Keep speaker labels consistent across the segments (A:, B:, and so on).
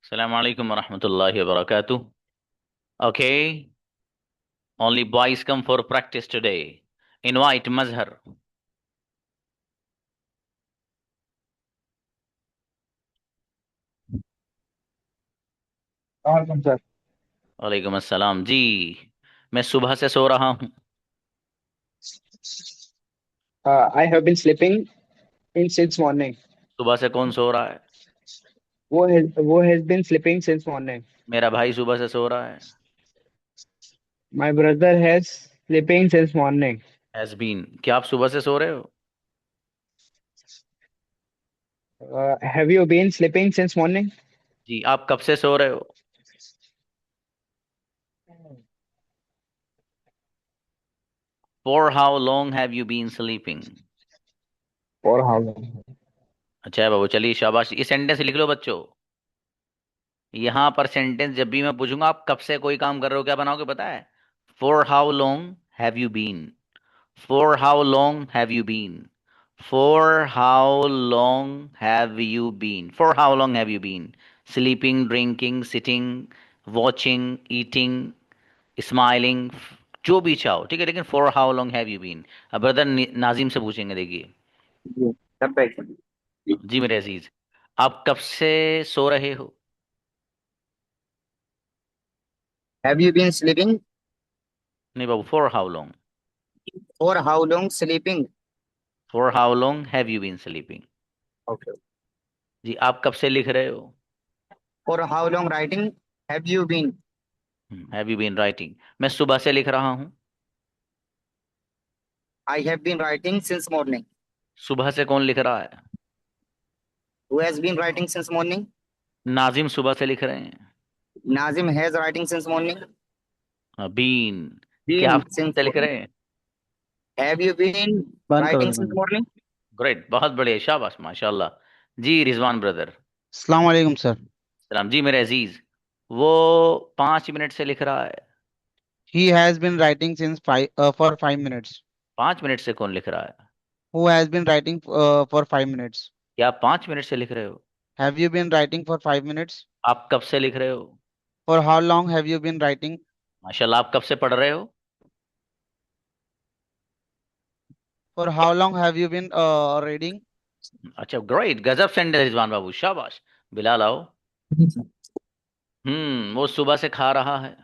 A: Assalamu alaikum wa rahmatullahi wa barakatuh. Okay, only boys come for practice today. Invite Mazhar.
B: वालेकुम sir.
A: वालेकुम अस्सलाम जी। मैं सुबह से सो रहा हूँ।
B: I have been sleeping in since morning.
A: सुबह से कौन सो रहा है?
B: वो has been sleeping since morning.
A: मेरा भाई सुबह से सो रहा है।
B: My brother has sleeping since morning.
A: Has been. क्या आप सुबह से सो रहे हो?
B: Have you been sleeping since morning?
A: जी, आप कब से सो रहे हो? For how long have you been sleeping?
B: और हाउ लॉन्ग?
A: अच्छा है बाबू, चलिए शाबाश। ये सेंटेंस लिख लो बच्चों। यहाँ पर सेंटेंस जब भी मैं पूछूंगा आप कब से कोई काम कर रहे हो, क्या बनाओगे पता है? For how long have you been. For how long have you been? For how long have you been? For how long have you been? Sleeping, drinking, sitting, watching, eating, smiling, जो भी चाहो, ठीक है, लेकिन for how long have you been? अब brother Nazim से पूछेंगे, देखिए।
B: जी सब बैठ।
A: जी मेरे अजीज, आप कब से सो रहे हो?
B: हैव यू बीन स्लीपिंग
A: नहीं बाबू, for how long?
B: For how long sleeping?
A: For how long have you been sleeping?
B: Okay.
A: जी, आप कब से लिख रहे हो?
B: For how long writing have you been?
A: Have you been writing? मैं सुबह से लिख रहा हूँ।
B: I have been writing since morning.
A: सुबह से कौन लिख रहा है?
B: Who has been writing since morning?
A: Nazim सुबह से लिख रहे हैं।
B: Nazim has writing since morning.
A: Been. क्या
B: बीन
A: आप सुबह
B: सिंस
A: से लिख
B: मॉर्निंग।
A: रहे हैं?
B: हैव यू बीन
C: बंद करो
B: राइटिंग
C: दे
B: सिंस
C: बंद।
A: ग्रेट, ग्रेट, बहुत बढ़िया, शाबाश, माशाल्लाह। जी रिजवान ब्रदर।
C: अस्सलाम वालेकुम सर।
A: सलाम जी मेरे अजीज। वो 5 मिनट से लिख रहा है।
C: He has been writing since five for 5 minutes.
A: 5 minute से कौन लिख रहा है?
C: Who has been writing for 5 minutes.
A: क्या आप 5 मिनट से लिख रहे हो?
C: Have you been writing for 5 minutes.
A: आप कब से लिख रहे हो?
C: For how long have you been writing.
A: माशाल्लाह, आप कब से पढ़ रहे हो?
C: For how long have you been reading.
A: अच्छा, ग्रेट, गजब सेंटेंस रिजवान बाबू, शाबाश। बिलाल आओ।
B: मॉर्निंग।
A: वो सुबह से खा रहा है।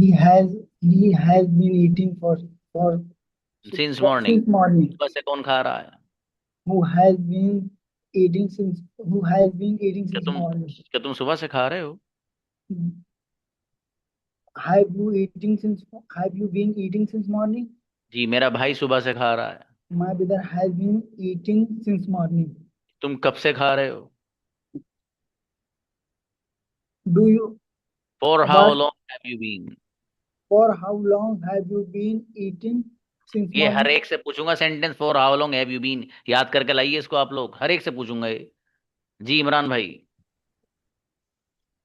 B: He has he has been eating for
A: since morning.
B: since morning.
A: सुबह से कौन खा रहा है?
B: Who has been eating since who has been eating
A: क्या
B: since
A: तुम
B: morning?
A: क्या तुम सुबह से खा रहे हो?
B: Have you been eating since morning?
A: जी, मेरा भाई सुबह से खा रहा है।
B: My brother has been eating since morning.
A: तुम कब से खा रहे हो?
B: Do you
A: for how
B: what
A: long have you been?
B: for how long have you been eating since
A: ये हर
B: morning?
A: एक से पूछूंगा sentence, for how long have you been, याद करके लाइए इसको आप लोग, हर एक से पूछूंगा ये। जी इमरान भाई।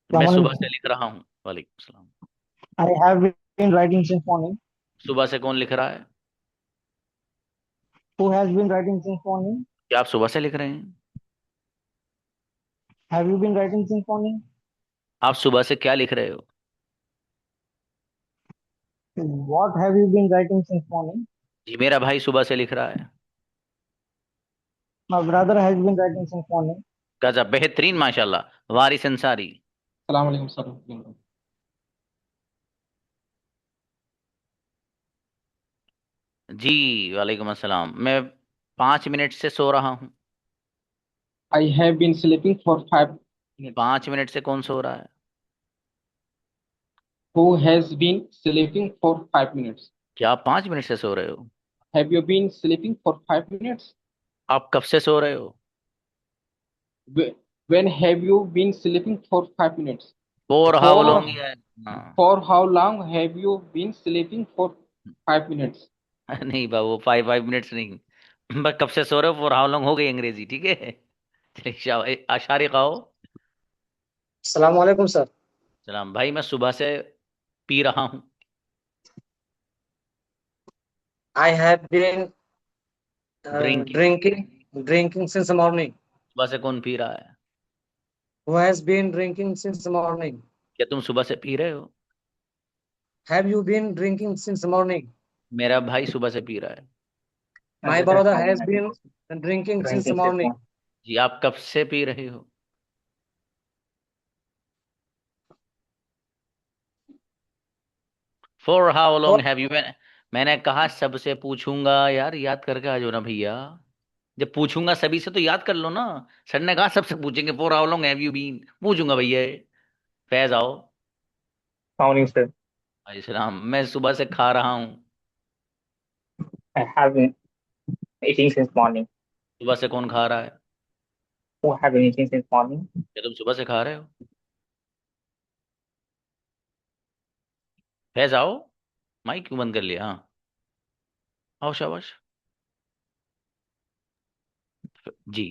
A: मैं सुबह से
B: Assalamualaikum.
A: लिख रहा हूँ। वालेकुम सलाम।
B: I have been writing since morning.
A: सुबह से कौन लिख रहा है?
B: Who has been writing since morning?
A: क्या आप सुबह से लिख रहे हैं?
B: Have you been writing since morning?
A: आप सुबह से क्या लिख रहे हो?
B: What have you been writing since morning?
A: जी, मेरा भाई सुबह से लिख रहा है।
B: My brother has been writing since morning.
A: गजब, बेहतरीन, माशाल्लाह, वारिस अंसारी।
D: सलाम अलैकुम सर।
A: जी वालेकुम अस्सलाम। मैं 5 मिनट से सो रहा हूँ।
D: I have been sleeping for 5 minutes.
A: 5 minute से कौन सो रहा है?
D: Who has been sleeping for 5 minutes?
A: क्या आप 5 मिनट से सो रहे हो?
D: Have you been sleeping for 5 minutes?
A: आप कब से सो रहे हो?
D: When have you been sleeping for 5 minutes?
A: For how
D: for
A: long है। हाँ।
D: For how long have you been sleeping for 5 minutes?
A: नहीं बाबू, 5 5 मिनट्स नहीं, बस कब से सो रहे हो, फॉर हाउ लॉन्ग हो गई अंग्रेजी, ठीक है। चलिए आशारी खाओ।
B: अस्सलाम वालेकुम सर।
A: सलाम भाई, मैं सुबह से पी रहा हूँ।
B: I have been
A: drinking.
B: drinking since morning.
A: सुबह से कौन पी रहा है?
E: Who has been drinking since morning?
A: क्या तुम सुबह से पी रहे हो?
E: Have you been drinking since morning?
A: मेरा भाई सुबह से पी रहा है।
E: My brother has been drinking since morning.
A: जी, आप कब से पी रहे हो? For how
E: For
A: long have you been? मैंने कहा सबसे पूछूंगा यार, याद करके आ जाओ ना भैया। जब पूछूंगा सभी से तो याद कर लो ना। सर ने कहा सबसे पूछेंगे, for how long have you been, पूछूंगा भैया। फैज आओ।
F: Morning, sir.
A: भाई सलाम, मैं सुबह से खा रहा हूँ।
F: I have been eating since morning.
A: सुबह से कौन खा रहा है?
F: Who have been eating since morning?
A: क्या तुम सुबह से खा रहे हो? फैज आओ। माइक क्यों बंद कर लिया? हाँ, आओ शाबाश। जी,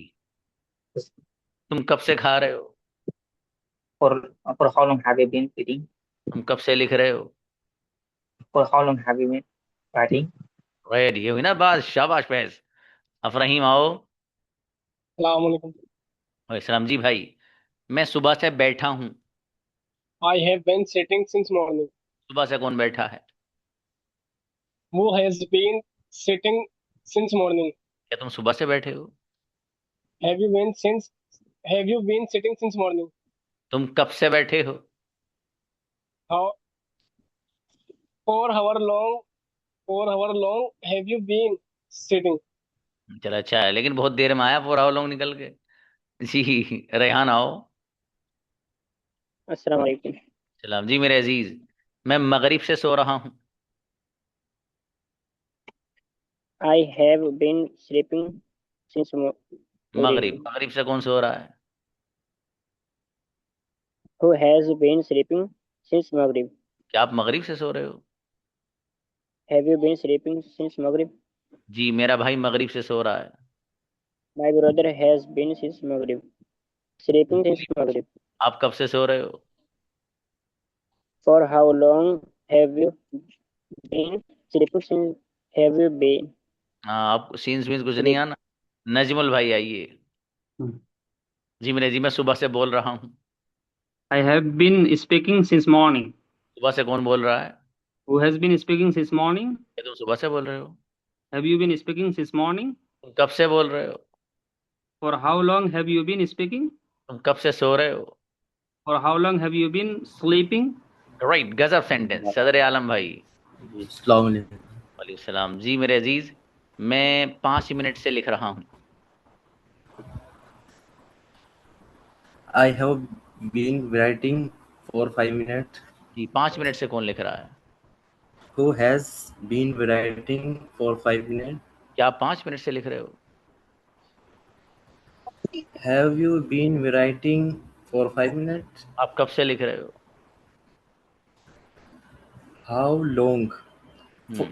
A: तुम कब से खा रहे हो?
F: For how long have you been eating?
A: तुम कब से लिख रहे हो?
F: For how long have you been writing?
A: Right, ये हुई ना बात, शाबाश फैज। अफरहीम आओ।
D: Assalamualaikum.
A: सलाम जी भाई। मैं सुबह से बैठा हूँ।
D: I have been sitting since morning.
A: सुबह से कौन बैठा है?
D: Who has been sitting since morning?
A: क्या तुम सुबह से बैठे हो?
D: Have you been since Have you been sitting since morning?
A: तुम कब से बैठे हो?
D: How for how long have you been sitting?
A: चलो अच्छा है, लेकिन बहुत देर में आया, फोर हाउ लॉन्ग निकल के। जी, रेहान आओ।
G: अस्सलाम वालेकुम।
A: सलाम जी मेरे अजीज। मैं मगरिब से सो रहा हूँ।
G: I have been sleeping since
A: मगरिब,
G: morning.
A: मगरिब से कौन सो रहा है?
G: Who has been sleeping since Maghrib?
A: क्या आप मगरिब से सो रहे हो?
G: Have you been sleeping since Maghrib?
A: जी, मेरा भाई मगरिब से सो रहा है।
G: My brother has been since Maghrib. Sleeping since Maghrib.
A: आप कब से सो रहे हो?
G: For how long have you been sleeping since have you been?
A: हाँ, आपको सीन्स वीन्स कुछ नहीं
G: sleep?
A: आना। नजमुल भाई आइए। जी मेरे जी, मैं सुबह से बोल रहा हूँ।
H: I have been speaking since morning.
A: सुबह से कौन बोल रहा है?
H: Who has been speaking since morning?
A: क्या तुम सुबह से बोल रहे हो?
H: Have you been speaking since morning?
A: तुम कब से बोल रहे हो?
H: For how long have you been speaking?
A: तुम कब से सो रहे हो?
H: For how long have you been sleeping?
A: Right, गजब सेंटेंस सदर आलम भाई।
I: अस्सलाम वालेकुम।
A: वालेकुम सलाम। जी मेरे अजीज, मैं 5 मिनट से लिख रहा हूँ।
I: I have been writing for 5 minutes.
A: जी, 5 मिनट से कौन लिख रहा है?
I: Who has been writing for 5 minutes?
A: क्या आप 5 मिनट से लिख रहे हो?
I: Have you been writing for 5 minutes?
A: आप कब से लिख रहे हो?
I: How long?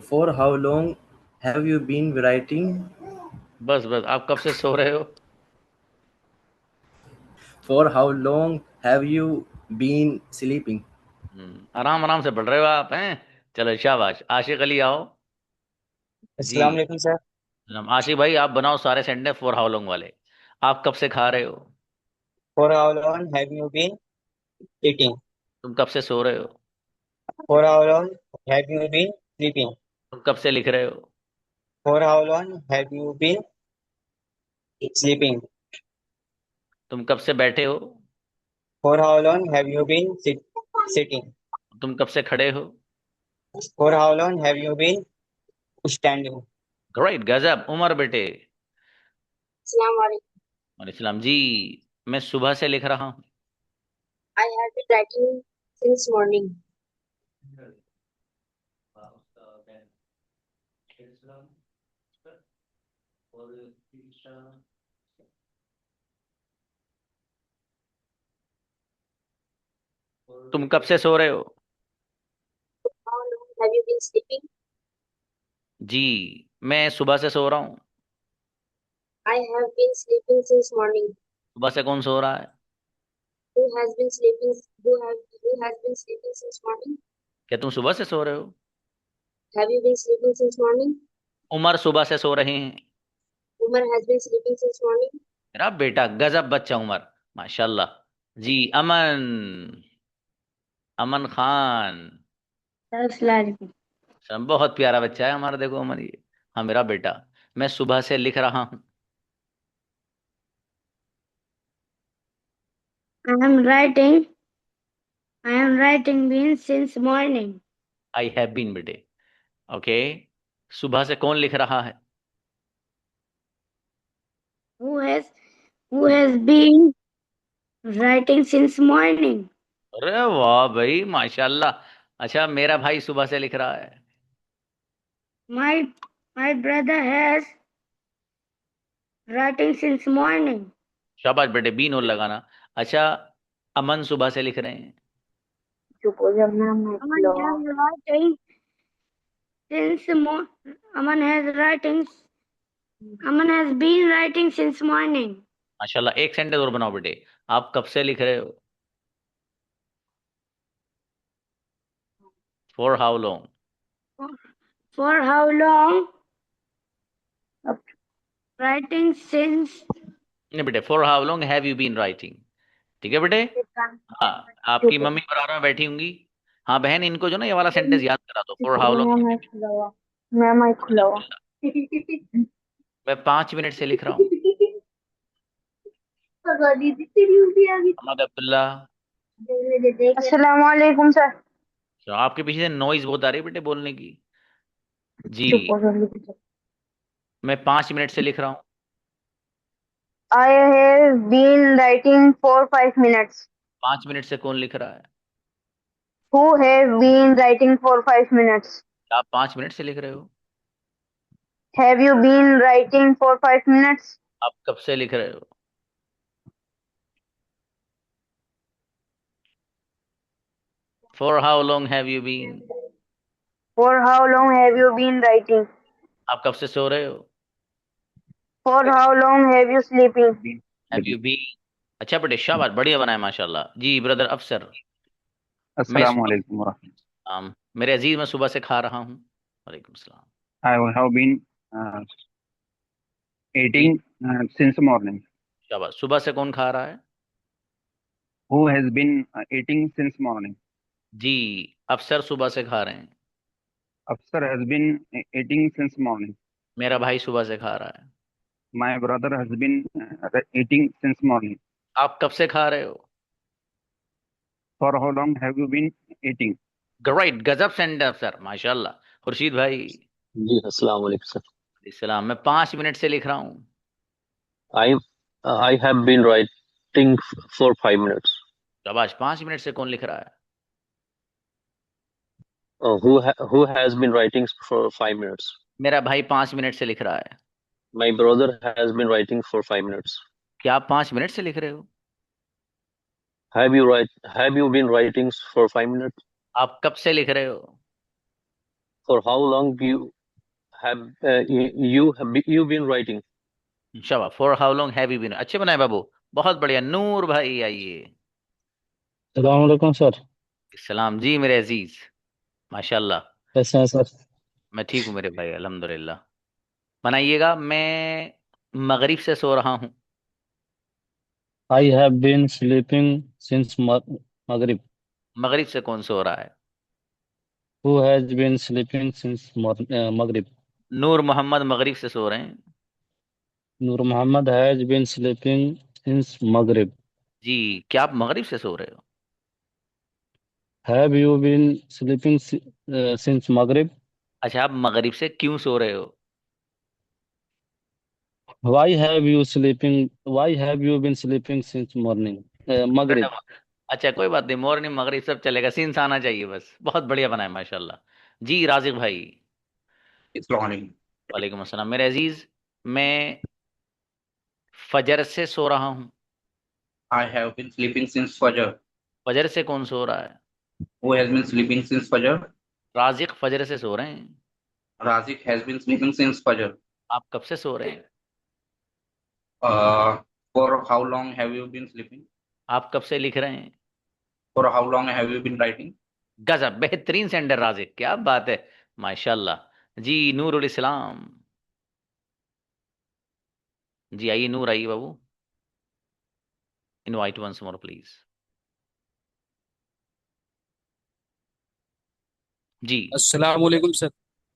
I: For how long have you been writing?
A: बस बस, आप कब से सो रहे हो?
I: For how long have you been sleeping?
A: आराम आराम से पढ़ रहे हो आप, हैं? चलो शाबाश। आशिक अली आओ। जी,
F: अस्सलाम वालेकुम सर।
A: आशिक भाई आप बनाओ सारे सेंटेंस फॉर हाउ लॉन्ग वाले। आप कब से खा रहे हो?
F: For how long have you been eating?
A: तुम कब से सो रहे हो?
F: For how long have you been sleeping?
A: तुम कब से लिख रहे हो?
F: For how long have you been sleeping?
A: तुम कब से बैठे हो?
F: For how long have you been sitting?
A: तुम कब से खड़े हो?
F: For how long have you been standing?
A: Great, गजब। उमर बेटे।
J: अस्सलाम वालेकुम।
A: वालेकुम सलाम जी। मैं सुबह से लिख रहा हूँ।
J: I have been writing since morning.
A: तुम कब से सो रहे हो?
J: How long have you been sleeping?
A: जी, मैं सुबह से सो रहा हूँ।
J: I have been sleeping since morning.
A: सुबह से कौन सो रहा है?
J: Who has been sleeping? Who has been sleeping since morning?
A: क्या तुम सुबह से सो रहे हो?
J: Have you been sleeping since morning?
A: Umar सुबह से सो रहे हैं।
J: Umar has been sleeping since morning.
A: मेरा बेटा, गजब बच्चा उमर, माशाल्लाह। जी अमन, अमन खान। सब बहुत प्यारा बच्चा है हमारा, देखो अमन ये। हाँ मेरा बेटा। मैं सुबह से लिख रहा हूँ।
J: I am writing. I am writing been since morning.
A: I have been बेटे। ओके। सुबह से कौन लिख रहा है?
J: Who has who has been writing since morning?
A: अरे वाह भाई माशाल्लाह। अच्छा, मेरा भाई सुबह से लिख रहा है।
J: My my brother has writing since morning.
A: शाबाश बेटे, बीन और लगाना। अच्छा, अमन सुबह से लिख रहे हैं।
J: Aman has writing since mo- Aman has writing Aman has been writing since morning.
A: माशाल्लाह, एक सेंटेंस और बनाओ बेटे। आप कब से लिख रहे हो? For how long?
J: For how long? Writing since.
A: नहीं बेटे, for how long have you been writing. ठीक है बेटे। हाँ, आपकी मम्मी बराबर में बैठी होंगी। हाँ बहन, इनको जो ना ये वाला सेंटेंस याद करा दो, फॉर हाउ लॉन्ग। मैं 5 मिनट से लिख रहा हूँ। मोहम्मद अब्दुल्ला।
J: Assalamualaikum sir.
A: तो आपके पीछे से नॉइज बहुत आ रही है बेटे बोलने की। जी। मैं 5 मिनट से लिख रहा हूँ।
J: I have been writing for 5 minutes.
A: 5 minute से कौन लिख रहा है?
J: Who have been writing for 5 minutes?
A: आप 5 मिनट से लिख रहे हो?
J: Have you been writing for 5 minutes?
A: आप कब से लिख रहे हो? For how long have you been?
J: For how long have you been writing?
A: आप कब से सो रहे हो?
J: For how long have you sleeping?
A: Have you been. अच्छा बेटे, शाबाश, बढ़िया बनाया माशाल्लाह। जी ब्रदर अफसर। मैं
K: Assalamu
A: सुबह,
K: alaikum warahmatullahi.
A: मेरे अजीज, मैं सुबह से खा रहा हूँ। वालेकुम सलाम।
K: I have been
A: ji
K: eating since morning.
A: शाबाश। सुबह से कौन खा रहा है?
K: Who has been eating since morning?
A: जी अफसर सुबह से खा रहे हैं।
K: Afsar has been eating since morning.
A: मेरा भाई सुबह से खा रहा है।
K: My brother has been eating since morning.
A: आप कब से खा रहे हो?
K: For how long have you been eating?
A: Great, गजब सेंटेंस अफसर, माशाल्लाह। खुर्शीद भाई।
L: जी अस्सलाम वालेकुम सर।
A: इस्लाम। मैं 5 मिनट से लिख रहा हूँ।
L: I I have been writing for 5 minutes.
A: शाबाश। 5 मिनट से कौन लिख रहा है?
L: Who has been writing for 5 minutes?
A: मेरा भाई 5 मिनट से लिख रहा है।
L: My brother has been writing for 5 minutes.
A: क्या आप 5 मिनट से लिख रहे हो?
L: Have you been writing for 5 minutes?
A: आप कब से लिख रहे हो?
L: For how long you been writing?
A: शाबाश। For how long have you been. अच्छे बनाए बाबू, बहुत बढ़िया। नूर भाई आइए।
M: सलाम वालेकुम सर।
A: सलाम जी मेरे अजीज, माशाल्लाह।
M: कैसे हैं सर?
A: मैं ठीक हूँ मेरे भाई, अल्हम्दुलिल्लाह। बनाइएगा। मैं मगरिब से सो रहा हूँ।
M: I have been sleeping since मगरिब।
A: मगरिब से कौन सो रहा है?
M: Who has been sleeping since मगरिब।
A: नूर मोहम्मद मगरिब से सो रहे हैं।
M: Noor Mohammad has been sleeping since मगरिब।
A: जी, क्या आप मगरिब से सो रहे हो?
M: Have you been sleeping since मगरिब।
A: अच्छा, आप मगरिब से क्यों सो रहे हो?
M: Why have you been sleeping since morning
A: बेटा,
M: मगरिब।
A: अच्छा कोई बात नहीं, मॉर्निंग मगरिब सब चलेगा, सीन्स आना चाहिए बस। बहुत बढ़िया बनाए माशाल्लाह। जी राजिक भाई। वालेकुम अस्सलाम मेरे अजीज। मैं फजर से सो रहा हूँ।
N: I have been sleeping since Fajr.
A: फजर से कौन सो रहा है?
N: Who has been sleeping since Fajr?
A: Rajik फजर से सो रहे हैं।
N: Razik has been sleeping since Fajr.
A: आप कब से सो रहे हैं?
N: For how long have you been sleeping?
A: आप कब से लिख रहे हैं?
N: For how long have you been writing?
A: गजब, बेहतरीन सेंडर राजिक, क्या बात है, माशाल्लाह। जी नूरुल इस्लाम। जी आइए नूर, आइए बाबू। Invite once more please. जी।
O: अस्सलाम वालेकुम सर।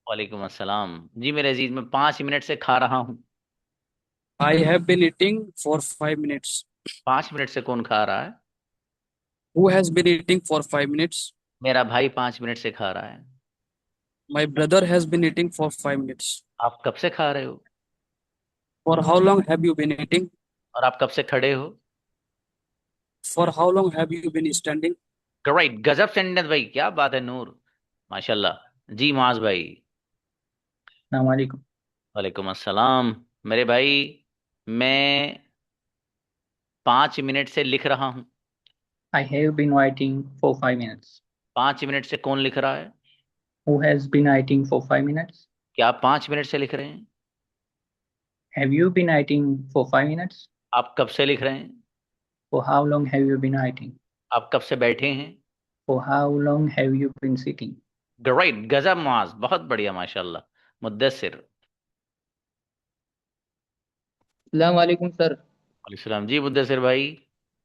A: वालेकुम अस्सलाम। जी मेरे अजीज, मैं 5 मिनट से खा रहा हूँ।
O: I have been eating for 5 minutes.
A: 5 minute से कौन खा रहा है?
O: Who has been eating for 5 minutes?
A: मेरा भाई 5 मिनट से खा रहा है।
O: My brother has been eating for 5 minutes.
A: आप कब से खा रहे हो?
O: For how long have you been eating?
A: और आप कब से खड़े हो?
O: For how long have you been standing?
A: Right, गजब सेंटेंस भाई, क्या बात है नूर, माशाल्लाह। जी माज भाई।
P: Assalamualaikum.
A: वालेकुम अस्सलाम। मेरे भाई, मैं 5 मिनट से लिख रहा हूँ।
P: I have been waiting for 5 minutes.
A: 5 minute से कौन लिख रहा है?
P: Who has been waiting for 5 minutes?
A: क्या आप 5 मिनट से लिख रहे हैं?
P: Have you been waiting for 5 minutes?
A: आप कब से लिख रहे हैं?
P: For how long have you been waiting?
A: आप कब से बैठे हैं?
P: For how long have you been sitting?
A: Right, गजब माज, बहुत बढ़िया माशाल्लाह। मुद्दस्सिर।
P: Assalamualaikum sir.
A: वालेकुम सलाम। जी मुद्दस्सिर भाई,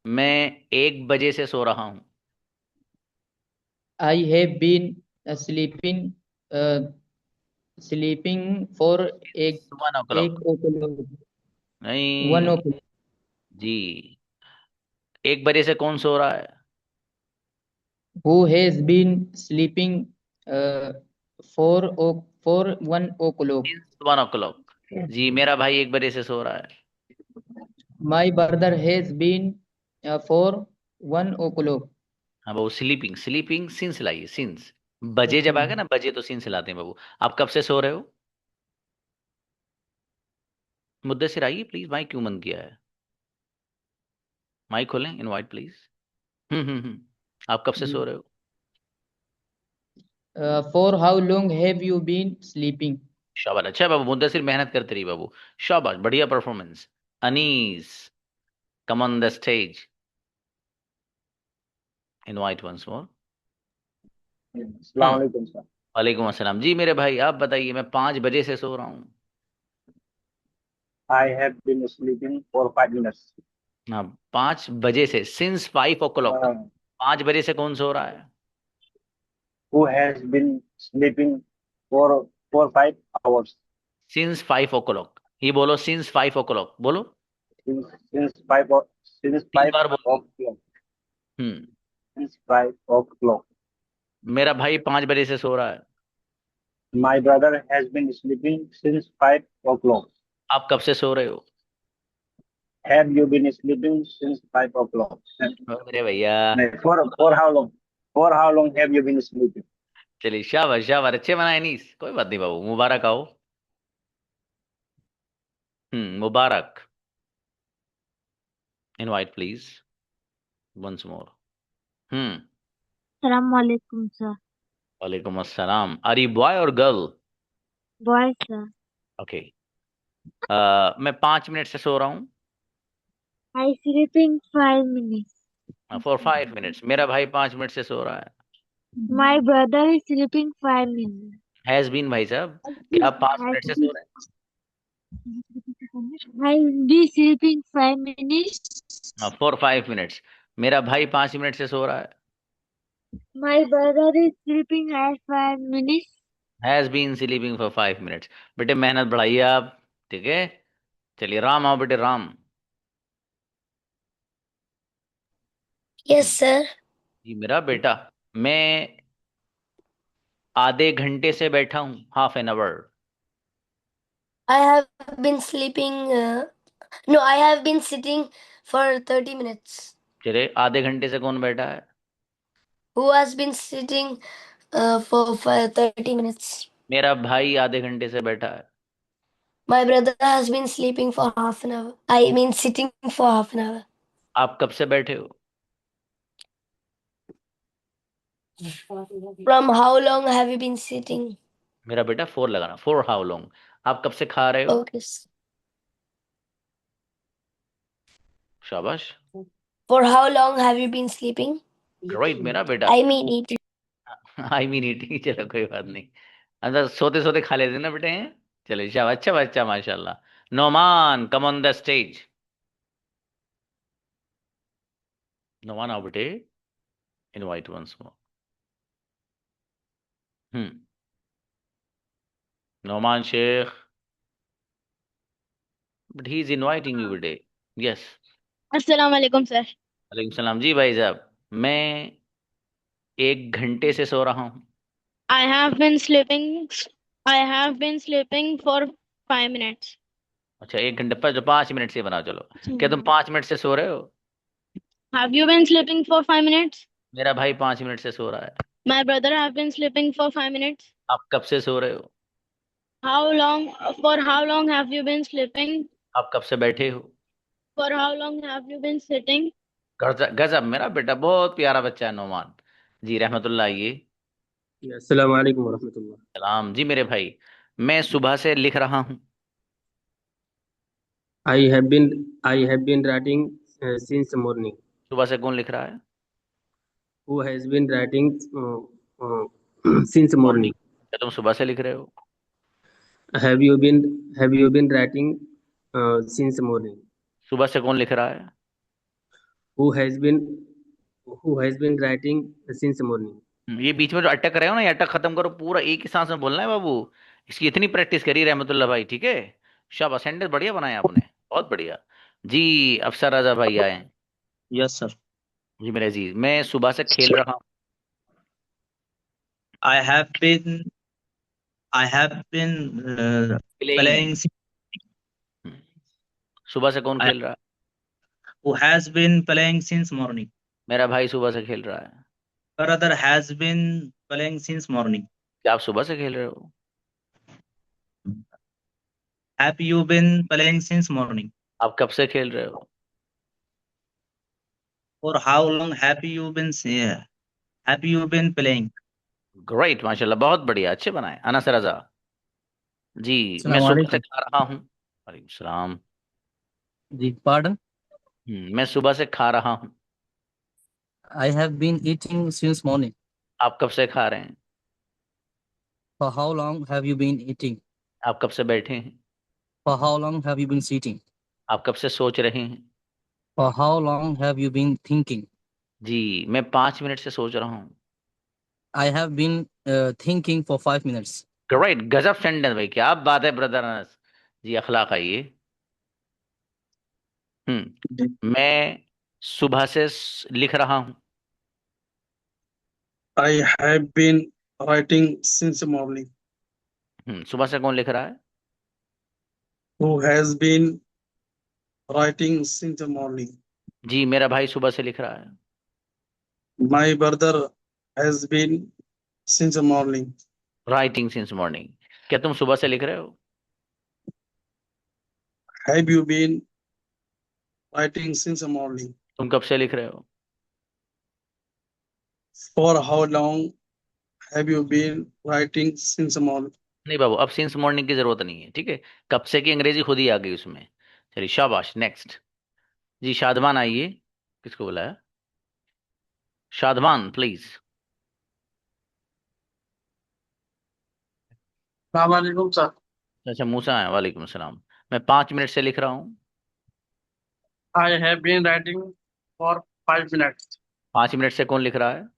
A: मैं 1 बजे से सो रहा हूँ।
P: I have been sleeping uh, sleeping for
A: 1 o'clock।
P: o'clock. 1
A: नहीं
P: o'clock.
A: जी, 1 बजे से कौन सो रहा है?
P: Who has been sleeping uh, for 1 o'clock?
A: 1 o'clock। जी मेरा भाई 1 बजे से सो रहा है।
P: My brother has been for 1 o'clock.
A: हाँ बाबू, स्लीपिंग, स्लीपिंग सिंस लाइए, सिंस। बजे जब आएगा ना, बजे तो सिंस लाते हैं बाबू। आप कब से सो रहे हो? मुद्दस्सिर आइए प्लीज, माइक क्यों बंद किया है? माइक खोलें, इनवाइट प्लीज। आप कब से सो रहे हो?
P: For how long have you been sleeping?
A: शाबाश, अच्छा है बाबू, मुद्दस्सिर मेहनत करते रहिए बाबू। शाबाश, बढ़िया performance. Anees, come on the stage. Invite once more.
Q: अस्सलाम वालेकुम सर।
A: वालेकुम अस्सलाम। जी मेरे भाई, आप बताइए, मैं 5 बजे से सो रहा हूँ।
Q: I have been sleeping for 5 minutes.
A: हाँ, 5 बजे से, सिंस 5 o'clock। 5 बजे से कौन सो रहा है?
Q: Who has been sleeping for 5 hours?
A: Since 5 o'clock। ये बोलो, सिंस 5 o'clock बोलो।
Q: Since 5 since
A: 3
Q: 5
A: बार बोलो।
Q: o'clock.
A: हम्म।
Q: Since 5 o'clock.
A: मेरा भाई 5 बजे से सो रहा है।
Q: My brother has been sleeping since 5 o'clock.
A: आप कब से सो रहे हो?
Q: Have you been sleeping since 5 o'clock?
A: मेरे भैया,
Q: For how long? For how long have you been sleeping?
A: चलिए शाबाश शाबाश, अच्छे बनाए नीस, कोई बात नहीं बाबू, मुबारक आओ। Mubarak. Invite please once more.
J: Assalamualaikum sir.
A: वालेकुम अस्सलाम। आर यू बॉय और गर्ल?
J: Boy sir.
A: ओके। मैं 5 मिनट से सो रहा हूँ।
J: I sleeping 5 minutes.
A: For 5 minutes. मेरा भाई 5 मिनट से सो रहा है।
J: My brother is sleeping 5 minutes.
A: Has been भाई साहब, क्या आप 5 मिनट से सो रहे हैं?
J: I be sleeping 5 minutes.
A: For 5 minutes. मेरा भाई 5 मिनट से सो रहा है।
J: My brother is sleeping at 5 minutes.
A: Has been sleeping for 5 minutes. बेटे मेहनत बढ़ाइए आप, ठीक है। चलिए राम आओ बेटे, राम।
R: Yes, sir.
A: जी मेरा बेटा, मैं आधे घंटे से बैठा हूँ, half an hour.
R: I have been sleeping. No, I have been sitting for 30 minutes.
A: चले, आधे घंटे से कौन बैठा है?
R: Who has been sitting for 30 minutes?
A: मेरा भाई आधे घंटे से बैठा है।
R: My brother has been sleeping for half an hour. I mean, sitting for half an hour.
A: आप कब से बैठे हो?
R: From how long have you been sitting?
A: मेरा बेटा 4 लगाना, फॉर हाउ लॉन्ग। आप कब से खा रहे हो?
R: Okay.
A: शाबाश।
R: For how long have you been sleeping?
A: Right मेरा बेटा।
R: I mean eating.
A: I mean eating. चलो कोई बात नहीं, अंदर सोते सोते खा लेते ना बेटे हैं। चलो शाबाश, अच्छा बच्चा माशाल्लाह। नोमान, कम on the stage. Noman Abate, invite once more. Noman Sheikh, but he is inviting you today. Yes.
S: अस्सलाम वालेकुम सर।
A: वालेकुम सलाम जी भाई साहब, मैं 1 घंटे से सो रहा हूँ।
S: I have been sleeping for 5 minutes.
A: अच्छा, 1 घंटे पर, जो 5 मिनट से बनाओ। चलो, क्या तुम 5 मिनट से सो रहे हो?
S: Have you been sleeping for 5 minutes?
A: मेरा भाई 5 मिनट से सो रहा है।
S: My brother have been sleeping for 5 minutes.
A: आप कब से सो रहे हो?
S: For how long have you been sleeping?
A: आप कब से बैठे हो?
S: For how long have you been sitting?
A: गजब, मेरा बेटा बहुत प्यारा बच्चा है नोमान जी, रहमतुल्लाह। आइए।
T: अस्सलाम वालेकुम वरहमतुल्लाह।
A: सलाम जी मेरे भाई, मैं सुबह से लिख रहा हूँ।
T: I have been writing since morning.
A: सुबह से कौन लिख रहा है?
T: Who has been writing since morning?
A: क्या तुम सुबह से लिख रहे हो?
T: Have you been writing since morning?
A: सुबह से कौन लिख रहा है?
T: Who has been writing since morning?
A: ये बीच में जो अटक रहे हो ना, ये अटक खत्म करो, पूरा एक ही सांस में बोलना है बाबू। इसकी इतनी प्रैक्टिस करी रहमतुल्लाह भाई, ठीक है? शाबाश, सेंटेंस बढ़िया बनाया आपने, बहुत बढ़िया जी। अफसर रजा भाई आए।
Q: Yes sir.
A: जी मेरे अजीज, मैं सुबह से खेल रहा हूँ।
Q: I have been playing.
A: सुबह से कौन खेल रहा है?
Q: Who has been playing since morning?
A: मेरा भाई सुबह से खेल रहा है।
Q: Brother has been playing since morning.
A: क्या आप सुबह से खेल रहे हो?
Q: Have you been playing since morning?
A: आप कब से खेल रहे हो?
Q: For how long have you been playing?
A: Great, माशाल्लाह, बहुत बढ़िया, अच्छे बनाए। अनस रजा जी, मैं सुबह से खा रहा हूँ। वालेकुम सलाम
M: जी, पार्डन।
A: मैं सुबह से खा रहा हूँ।
M: I have been eating since morning.
A: आप कब से खा रहे हैं?
M: For how long have you been eating?
A: आप कब से बैठे हैं?
M: For how long have you been sitting?
A: आप कब से सोच रहे हैं?
M: For how long have you been thinking?
A: जी, मैं 5 मिनट से सोच रहा हूँ।
M: I have been thinking for 5 minutes.
A: Great, गजब सेंटेंस भाई, क्या बात है ब्रदर अनस जी। अखलाक आइए। मैं सुबह से लिख रहा हूँ।
U: I have been writing since morning.
A: सुबह से कौन लिख रहा है?
U: Who has been writing since morning?
A: जी, मेरा भाई सुबह से लिख रहा है।
U: My brother has been since morning.
A: Writing since morning. क्या तुम सुबह से लिख रहे हो?
U: Have you been writing since morning?
A: तुम कब से लिख रहे हो?
U: For how long have you been writing since morning?
A: नहीं बाबू, अब सिंस मॉर्निंग की जरूरत नहीं है, ठीक है? कब से की अंग्रेजी खुद ही आ गई उसमें। चलिए शाबाश, नेक्स्ट जी। शादमान आइए। किसको बुलाया? शादमान प्लीज।
U: वालेकुम सर।
A: अच्छा, मूसा है। वालेकुम सलाम। मैं 5 मिनट से लिख रहा हूँ।
U: I have been writing for 5 minutes.
A: 5 minute से कौन लिख रहा है?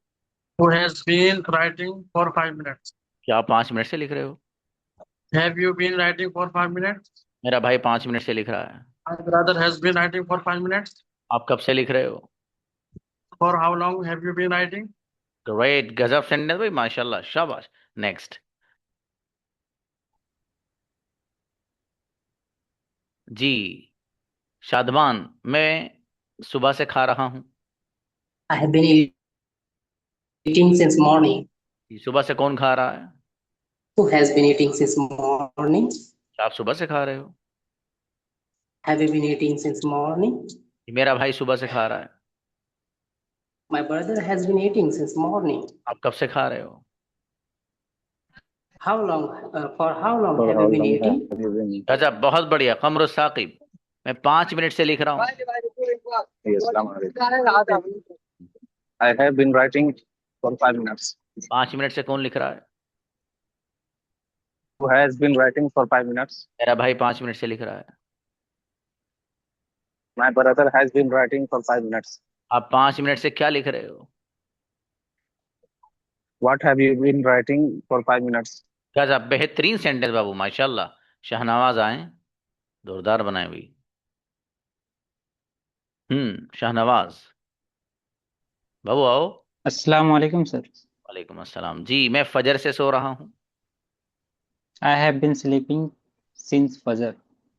U: Who has been writing for 5 minutes?
A: क्या आप 5 मिनट से लिख रहे हो?
U: Have you been writing for 5 minutes?
A: मेरा भाई 5 मिनट से लिख रहा है।
U: My brother has been writing for 5 minutes.
A: आप कब से लिख रहे हो?
U: For how long have you been writing?
A: Great, गजब सेंटेंस भाई, माशाल्लाह, शाबाश। नेक्स्ट जी। शादमान, मैं सुबह से खा रहा हूँ।
V: I have been eating since morning.
A: सुबह से कौन खा रहा है?
V: Who has been eating since morning?
A: आप सुबह से खा रहे हो?
V: Have you been eating since morning?
A: मेरा भाई सुबह से खा रहा है।
V: My brother has been eating since morning.
A: आप कब से खा रहे हो?
V: How long? For how long have you been eating?
A: अच्छा, बहुत बढ़िया। कमर साकिब, मैं 5 मिनट से लिख रहा हूँ।
W: I have been writing for 5 minutes.
A: 5 minute से कौन लिख रहा है?
W: Who has been writing for 5 minutes?
A: मेरा भाई 5 मिनट से लिख रहा है।
W: My brother has been writing for 5 minutes.
A: आप 5 मिनट से क्या लिख रहे हो?
W: What have you been writing for 5 minutes?
A: क्या साहब, बेहतरीन सेंटेंस बाबू, माशाल्लाह। शाहनवाज आए, जोरदार बनाए भाई। शाहनवाज बाबू आओ।
P: अस्सलाम वालेकुम सर।
A: वालेकुम अस्सलाम जी। मैं फजर से सो रहा हूँ।
P: I have been sleeping since Fajr.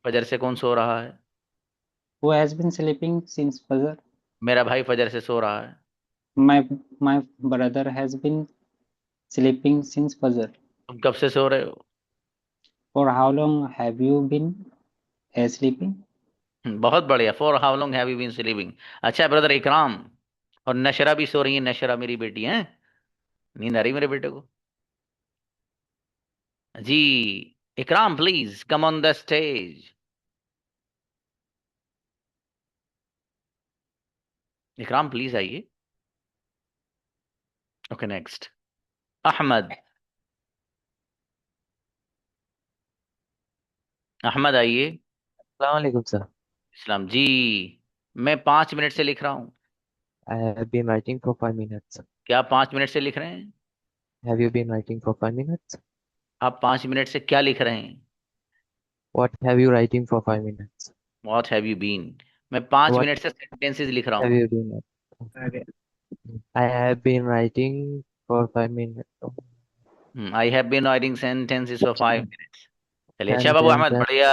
A: फजर से कौन सो रहा है?
P: Who has been sleeping since Fajr?
A: मेरा भाई फजर से सो रहा है।
P: My my brother has been sleeping since Fajr.
A: तुम कब से सो रहे हो?
P: For how long have you been sleeping?
A: बहुत बढ़िया। For how long have you been sleeping. अच्छा ब्रदर इकराम और नशरा भी सो रही है। नशरा मेरी बेटी है, नींद आ रही मेरे बेटे को जी। Ikram please come on the stage. Ikram please आइए। Okay next Ahmed. अहमद आइए।
B: अस्सलाम वालेकुम सर।
A: इस्लाम जी। मैं 5 मिनट से लिख रहा हूँ।
B: I have been writing for 5 minutes.
A: क्या आप 5 मिनट से लिख रहे हैं?
B: Have you been writing for 5 minutes?
A: आप 5 मिनट से क्या लिख रहे हैं?
B: What have you writing for 5 minutes?
A: What have you been? मैं 5 मिनट
B: What
A: से सेंटेंसेस लिख रहा
B: have
A: हूँ।
B: you been? I have been writing for 5 minutes.
A: I have been writing sentences for 5 minutes. चलिए अच्छा बाबू अहमद,
B: Sentences.
A: बढ़िया।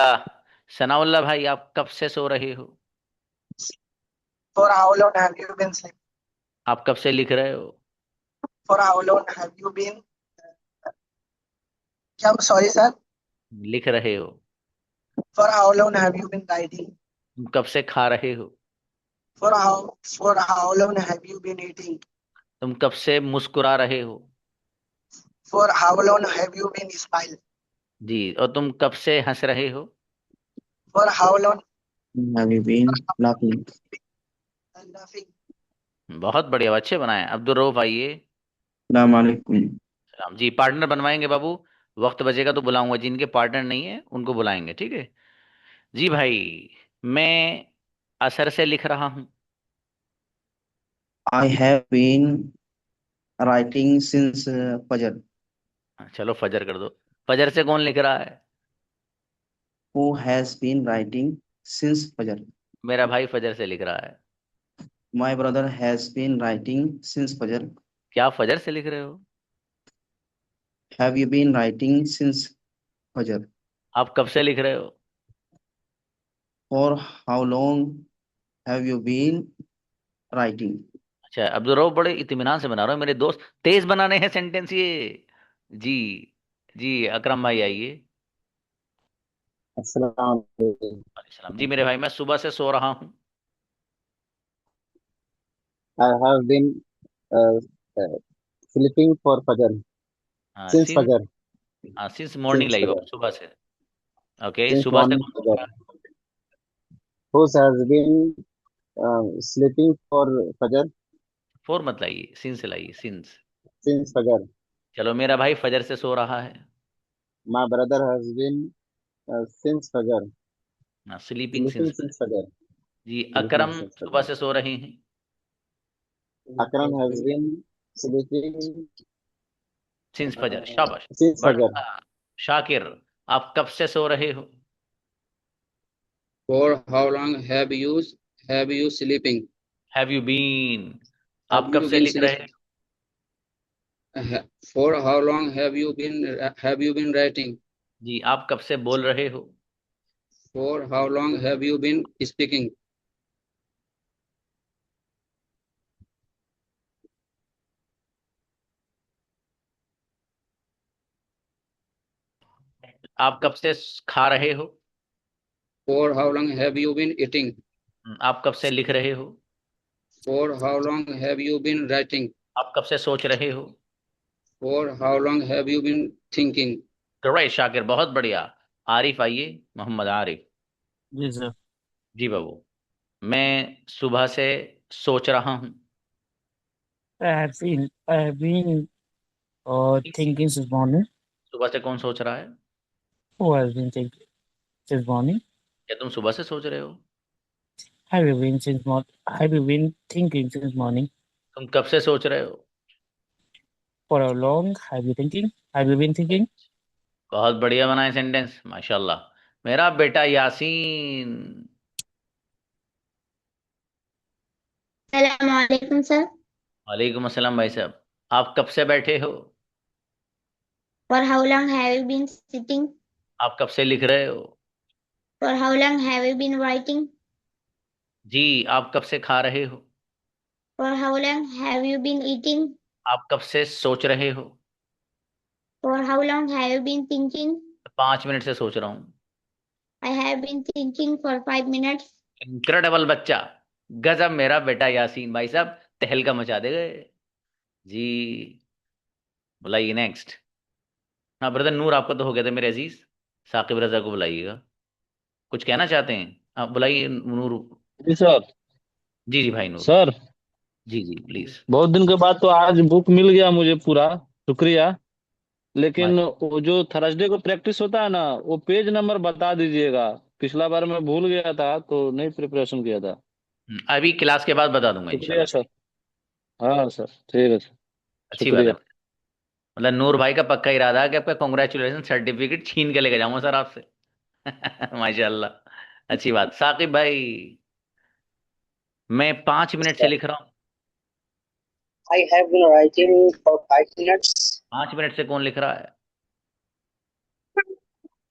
A: सनाउल्लाह भाई, आप कब से सो रहे हो?
F: For how long have you been sleeping?
A: आप कब से लिख रहे हो?
F: For how long have you been? क्या सॉरी सर?
A: लिख रहे हो।
F: For how long have you been writing?
A: तुम कब से खा रहे हो?
F: For how long have you been eating?
A: तुम कब से मुस्कुरा रहे हो?
F: For how long have you been smiling?
A: जी, और तुम कब से हंस रहे हो?
F: For how long
W: Have you been laughing?
F: laughing?
A: बहुत बढ़िया, अच्छे बनाए। अब्दुल रऊफ आइए।
W: Assalamu alaikum.
A: सलाम जी। पार्टनर बनवाएंगे बाबू, वक्त बचेगा तो बुलाऊंगा। जिनके पार्टनर नहीं है उनको बुलाएंगे, ठीक है जी भाई। मैं असर से लिख रहा हूँ।
W: I have been writing since Fajr.
A: चलो फजर कर दो। फजर से कौन लिख रहा है?
W: Who has been writing since Fajr?
A: मेरा भाई फजर से लिख रहा है।
W: My brother has been writing since Fajr.
A: क्या आप फजर से लिख रहे हो?
W: Have you been writing since Fajr?
A: आप कब से लिख रहे हो?
W: For how long have you been writing?
A: अच्छा अब्दुल रऊफ बड़े इत्मीनान से बना रहा हूँ, मेरे दोस्त तेज बनाने हैं सेंटेंस ये जी। जी अकरम भाई आइए।
W: Assalamu alaikum.
A: सलाम जी। मेरे भाई मैं सुबह से सो रहा हूँ।
W: I have been uh, uh, sleeping for Fajr. Since
A: since
W: Fajr.
A: Since morning
W: Since
A: लाइए
W: Fajr.
A: बाबू, सुबह से। ओके
W: Since
A: सुबह से
W: morning
A: कौन सो
W: Fajr.
A: रहा है?
W: Who has been sleeping for Fajr?
A: Four मत लाइए, सिंस लाइए, सिंस।
W: Since Fajr.
A: चलो मेरा भाई फजर से सो रहा है।
W: My brother has been since Fajr.
A: Sleeping since
W: Sleeping since Fajr.
A: जी।
W: Sleeping
A: अकरम
W: since
A: सुबह
W: Fajr.
A: से सो रहे हैं।
W: Akram has been sleeping
A: since फजर, शाबाश।
W: since Fajr.
A: बढ़िया। शाकिर आप कब से सो रहे हो?
N: For how long have you sleeping?
A: Have you been.
N: Have
A: आप कब
N: you
A: से
N: been
A: लिख रहे
N: sleeping? For how long have you been writing?
A: जी। आप कब से बोल रहे हो?
N: For how long have you been speaking?
A: आप कब से खा रहे हो?
N: For how long have you been eating?
A: आप कब से लिख रहे हो?
N: For how long have you been writing?
A: आप कब से सोच रहे हो?
N: For how long have you been thinking?
A: Great Shakir, बहुत बढ़िया। आरिफ आइए, मोहम्मद आरिफ।
M: जी सर।
A: जी बाबू। मैं सुबह से सोच रहा हूँ।
O: I have been thinking since morning.
A: सुबह से कौन सोच रहा है?
O: Who has been thinking since morning?
A: क्या तुम सुबह से सोच रहे हो?
M: Have you been since have you been thinking since morning?
A: तुम कब से सोच रहे हो?
M: For how long have you thinking? Have you been thinking?
A: बहुत बढ़िया बनाए सेंटेंस, माशाल्लाह। मेरा बेटा यासीन।
J: Assalamualaikum, sir.
A: वालेकुम अस्सलाम भाई साहब। आप कब से बैठे हो?
J: For how long have you been sitting?
A: आप कब से लिख रहे हो?
J: For how long have you been writing?
A: जी, आप कब से खा रहे हो?
J: For how long have you been eating?
A: आप कब से सोच रहे हो?
J: For how long have you been thinking?
A: 5 minute से सोच रहा हूँ।
J: I have been thinking for 5 minutes.
A: Incredible बच्चा, गजब मेरा बेटा यासीन भाई साहब, तहलका मचा दे गए। जी, बुलाइए नेक्स्ट। हाँ ब्रदर नूर, आपका तो हो गया था मेरे अजीज। साकिब रजा को बुलाइएगा, कुछ कहना चाहते हैं आप, बुलाइए नूर।
M: जी सर।
A: जी जी भाई नूर।
M: Sir
A: ji ji please.
M: बहुत दिन के बाद तो आज बुक मिल गया मुझे पूरा, शुक्रिया। लेकिन वो जो थर्सडे को प्रैक्टिस होता है ना, वो पेज नंबर बता दीजिएगा। पिछला बार मैं भूल गया था तो नहीं प्रिपरेशन किया था।
A: अभी क्लास के बाद बता दूंगा
M: शुक्रिया
A: इंशाल्लाह।
M: सर। हाँ सर, ठीक है सर,
A: अच्छी बात है।
M: शुक्रिया।
A: मतलब नूर भाई का पक्का इरादा है कि आपका कॉन्ग्रेचुलेशन सर्टिफिकेट छीन के लेके जाऊंगा सर आपसे। माशाल्लाह, अच्छी बात। साकिब भाई, मैं 5 मिनट से लिख रहा हूँ।
F: I have been writing for 5 minutes.
A: 5 minute से कौन लिख रहा है?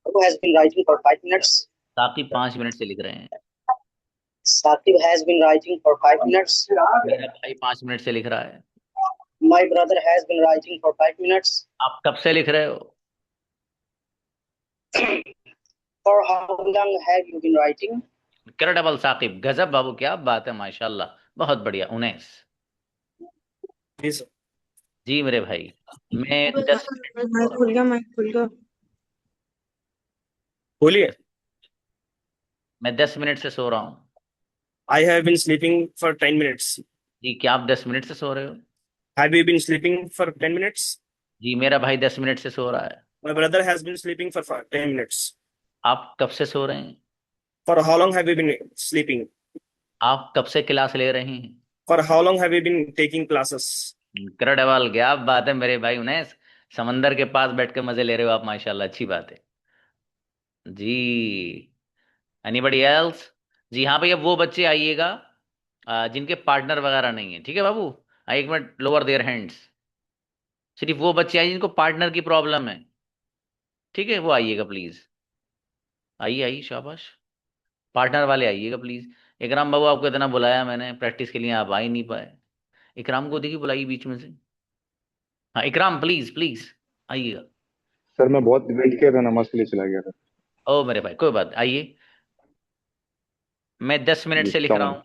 F: Who has been writing for 5 minutes?
A: Saqib 5 minute से लिख रहे हैं।
F: Saqib has been writing for 5 minutes.
A: मेरा भाई 5 मिनट से लिख रहा है।
F: My brother has been writing for 5 minutes.
A: आप कब से लिख रहे हो?
F: For how long have you been writing?
A: Incredible Saqib, गजब बाबू, क्या बात है, माशाल्लाह, बहुत बढ़िया। 19। जी मेरे भाई, मैं 10
C: माइक खुल गया, माइक खुल गया।
D: बोलिए।
A: मैं 10 मिनट से सो रहा हूँ।
D: I have been sleeping for 10 minutes.
A: जी, क्या आप 10 मिनट से सो रहे हो?
D: Have you been sleeping for 10 minutes?
A: जी, मेरा भाई 10 मिनट से सो रहा है।
D: My brother has been sleeping for 10 minutes.
A: आप कब से सो रहे हैं?
D: For how long have you been sleeping?
A: आप कब से क्लास ले रहे हैं?
D: For how long have you been taking classes?
A: Incredible, क्या बात है मेरे भाई उन्हें, समंदर के पास बैठ के मजे ले रहे हो आप, माशाल्लाह, अच्छी बात है जी। Anybody else? जी हाँ भैया, वो बच्चे आइएगा जिनके पार्टनर वगैरह नहीं है, ठीक है बाबू? एक मिनट, लोअर देयर हैंड्स। सिर्फ वो बच्चे आइए जिनको पार्टनर की प्रॉब्लम है, ठीक है? वो आइएगा प्लीज, आइए आइए, शाबाश। पार्टनर वाले आइएगा प्लीज। इकराम बाबू, आपको इतना बुलाया मैंने प्रैक्टिस के लिए, आप आ ही नहीं पाए। इकराम को देखिए, बुलाइए बीच में से। हाँ इकराम, प्लीज प्लीज आइएगा।
E: सर मैं बहुत वेट किया था, नमाज के लिए चला गया था।
A: ओ मेरे भाई, कोई बात, आइए। मैं 10 मिनट से लिख रहा हूँ।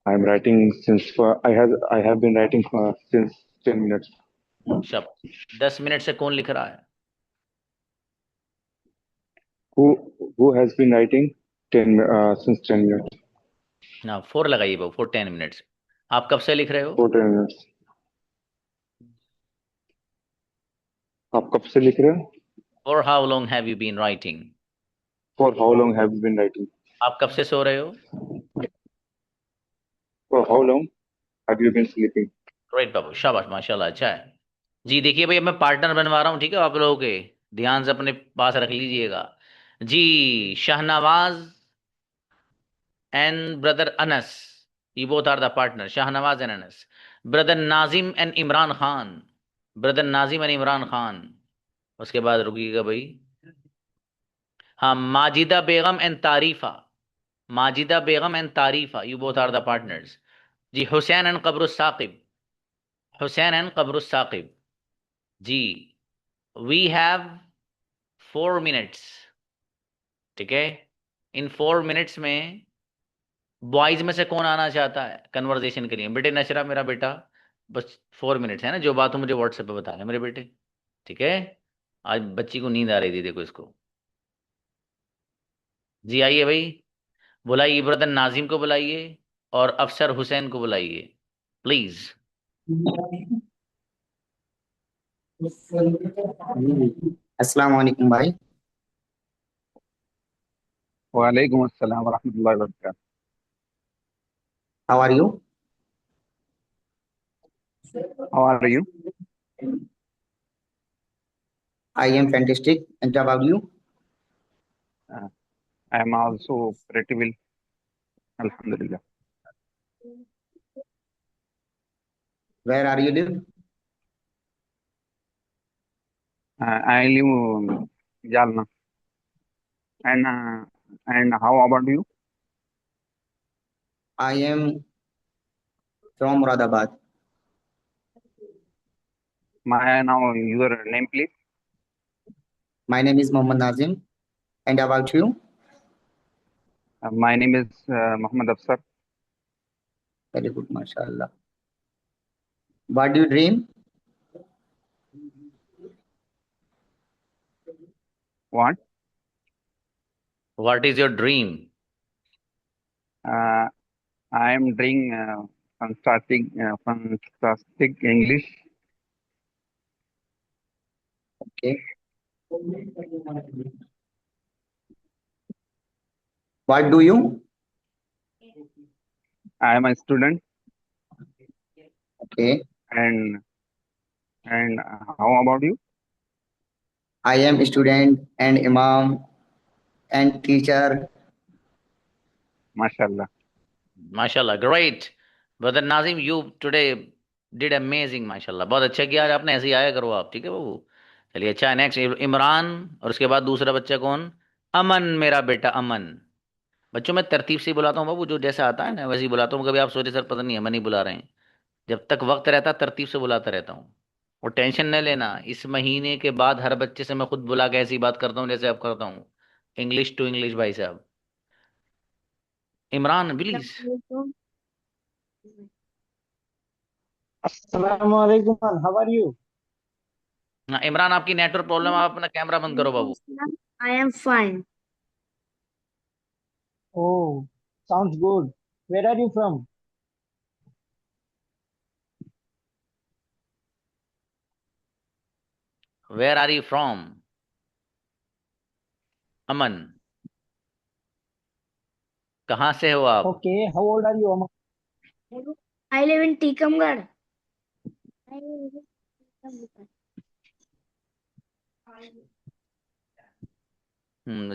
E: I am writing since I have been writing since 10 minutes.
A: Shab 10 minute से कौन लिख रहा है?
E: Who has been writing since 10 minutes?
A: ना 4 लगाइए बाबू, 4 10 मिनट्स। आप कब से लिख रहे हो?
E: 4 10 minutes. आप कब से लिख रहे हो?
A: For how long have you been writing?
E: For how long have you been writing?
A: आप कब से सो रहे हो?
E: For how long have you been sleeping?
A: Right बाबू, शाबाश, माशाल्लाह, अच्छा है जी। देखिए भाई, मैं पार्टनर बनवा रहा हूँ, ठीक है? आप लोगों के ध्यान से अपने पास रख लीजिएगा जी। शाहनवाज एंड ब्रदर अनस, ये both are the partner, Shahnawaz and Anas. Brother Nazim and Imran Khan, brother Nazim and Imran Khan. उसके बाद रुकिएगा भाई, हाँ, Majida Begum and Tarifa, Majida Begum and Tarifa, you both are the partners जी। Hussain and Kabrus Saqib, Hussain and Kabrus Saqib ji. We have 4 minutes, ठीक है? इन 4 मिनट्स में बॉयज में से कौन आना चाहता है कन्वर्सेशन के लिए? बेटे नशरा, मेरा बेटा, बस 4 मिनट्स है ना, जो बात हो मुझे व्हाट्सएप पे बता दें मेरे बेटे, ठीक है? आज बच्ची को नींद आ रही थी, देखो इसको। जी आइए भाई, बुलाइए ब्रदर नाजिम को, बुलाइए, और अफसर हुसैन को बुलाइए प्लीज।
X: अस्सलाम वालेकुम भाई।
W: वालेकुम अस्सलाम वरहमतुल्लाहि वबरकातुह।
V: How are you?
W: How are you?
V: I am fantastic. And how about you?
W: I am also pretty well, alhamdulillah.
V: Where are you live?
W: I live in Jalna. And how about you?
V: I am from Muradabad.
W: May I know your name, please?
V: My name is Mohammad Nazim. And how about you?
W: My name is Muhammad Afsar.
V: Very good, mashallah. What do you dream?
W: What?
A: What is your dream?
W: I am doing fantastic English.
V: Okay. What do you?
W: I am a student.
V: Okay.
W: And how about you?
V: I am a student and imam and teacher.
W: MashaAllah.
A: माशाल्लाह, great. Brother Nazim, you today did amazing, माशाल्लाह, बहुत अच्छा किया आज आपने, ऐसे ही आया करो आप, ठीक है बाबू। चलिए अच्छा, नेक्स्ट इमरान, और उसके बाद दूसरा बच्चा कौन? अमन, मेरा बेटा अमन। बच्चों मैं तरतीब से ही बुलाता हूँ बाबू, जो जैसा आता है ना वैसे ही बुलाता हूँ। कभी आप सोचे सर पता नहीं अमन ही बुला रहे हैं, जब तक वक्त रहता तरतीब से बुलाता रहता हूँ। और टेंशन न लेना, इस महीने के बाद हर बच्चे से मैं खुद बुला के ऐसी बात करता हूँ जैसे अब करता हूँ, इंग्लिश टू इंग्लिश भाई साहब। इमरान प्लीज।
G: अस्सलाम वालेकुम, how are you?
A: हाँ इमरान, आपकी नेटवर्क प्रॉब्लम, आप अपना कैमरा बंद करो बाबू।
J: I am fine.
G: Oh, sounds good. Where are you from?
A: Where are you from? Aman, कहाँ से हो आप?
G: Okay, how old are you, Aman?
J: I live in Tikamgarh.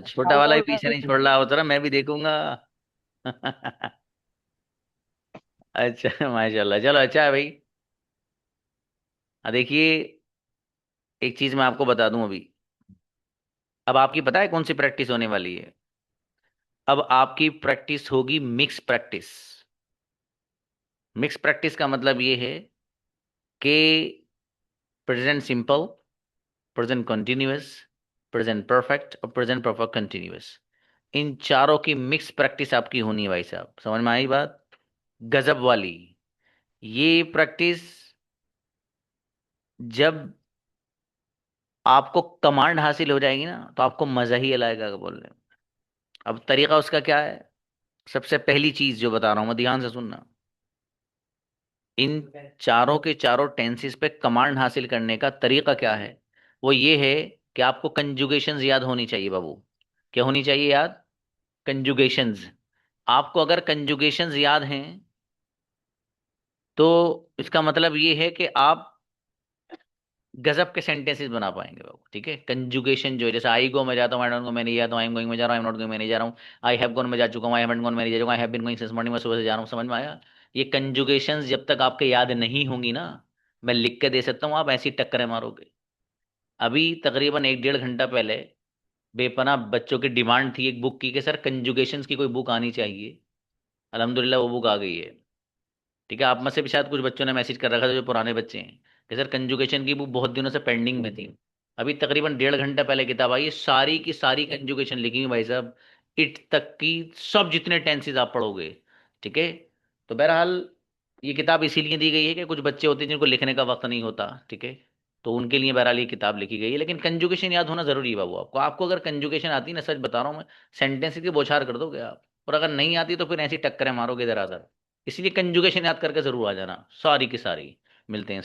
A: छोटा वाला ही पीछे नहीं छोड़ रहा होता ना, मैं भी देखूंगा। अच्छा माशाल्लाह, चलो अच्छा है भाई। देखिए एक चीज मैं आपको बता दूं अभी, अब आपकी पता है कौन सी प्रैक्टिस होने वाली है? अब आपकी प्रैक्टिस होगी मिक्स प्रैक्टिस। मिक्स प्रैक्टिस का मतलब ये है कि present simple, present continuous, present perfect और प्रेजेंट परफेक्ट कंटिन्यूअस, इन चारों की मिक्स प्रैक्टिस आपकी होनी है भाई साहब। समझ में आई बात? गजब वाली ये प्रैक्टिस, जब आपको कमांड हासिल हो जाएगी ना तो आपको मजा ही आएगा बोलने में। अब तरीका उसका क्या है? सबसे पहली चीज जो बता रहा हूं मैं, ध्यान से सुनना। इन चारों के चारों टेंसेस पे कमांड हासिल करने का तरीका क्या है? वो ये है कि आपको कंजुगेशंस याद होनी चाहिए बाबू। क्या होनी चाहिए याद? कंजुगेशंस। आपको अगर कंजुगेशंस याद हैं तो इसका मतलब ये है कि आप गजब के सेंटेंसेस बना पाएंगे बाबू, ठीक है। कंजुगेशन जो है, जैसे आई गो मैं जाता हूँ, आई डोंट गो मैं नहीं जाता हूँ, आई एम गोइंग मैं जा रहा हूँ, आई एम नॉट गोइंग मैं नहीं जा रहा हूँ, आई हैव गॉन मैं जा चुका हूँ, आई हैवंट गॉन मैं नहीं जा चुका हूँ, I have been going since morning मैं सुबह से जा रहा हूँ। समझ में आया? ये कंजुगेशंस जब तक आपके याद नहीं होंगी ना, मैं लिख के दे सकता हूँ, आप ऐसी टक्करें मारोगे। अभी तकरीबन 1-1.5 घंटा पहले बेपना बच्चों की डिमांड थी एक बुक की कि सर कंजुगेशंस की कोई बुक आनी चाहिए। अल्हम्दुलिल्लाह वो बुक आ गई है, ठीक है। आप में से भी शायद कुछ बच्चों ने मैसेज कर रखा था जो पुराने बच्चे हैं कि सर कंजुगेशन की बुक बहुत दिनों से पेंडिंग में थी। अभी तकरीबन 1.5 घंटा पहले किताब आई है, सारी की सारी कंजुगेशन लिखी हुई भाई साहब, इट तक की, सब जितने टेंसेस आप पढ़ोगे, ठीक है। तो बहरहाल ये किताब इसीलिए दी गई है कि कुछ बच्चे होते हैं जिनको लिखने का वक्त नहीं होता, ठीक है, तो उनके लिए बहरहाल ये किताब लिखी गई है। लेकिन कंजुगेशन याद होना जरूरी है बाबू आपको। आपको अगर कंजुगेशन आती ना, सच बता रहा हूँ मैं, सेंटेंस की बौछार कर दोगे आप। और अगर नहीं आती तो फिर ऐसी टक्करें मारोगे जरा। इसलिए कंजुगेशन याद करके जरूर आ जाना, सारी की सारी। मिलते हैं।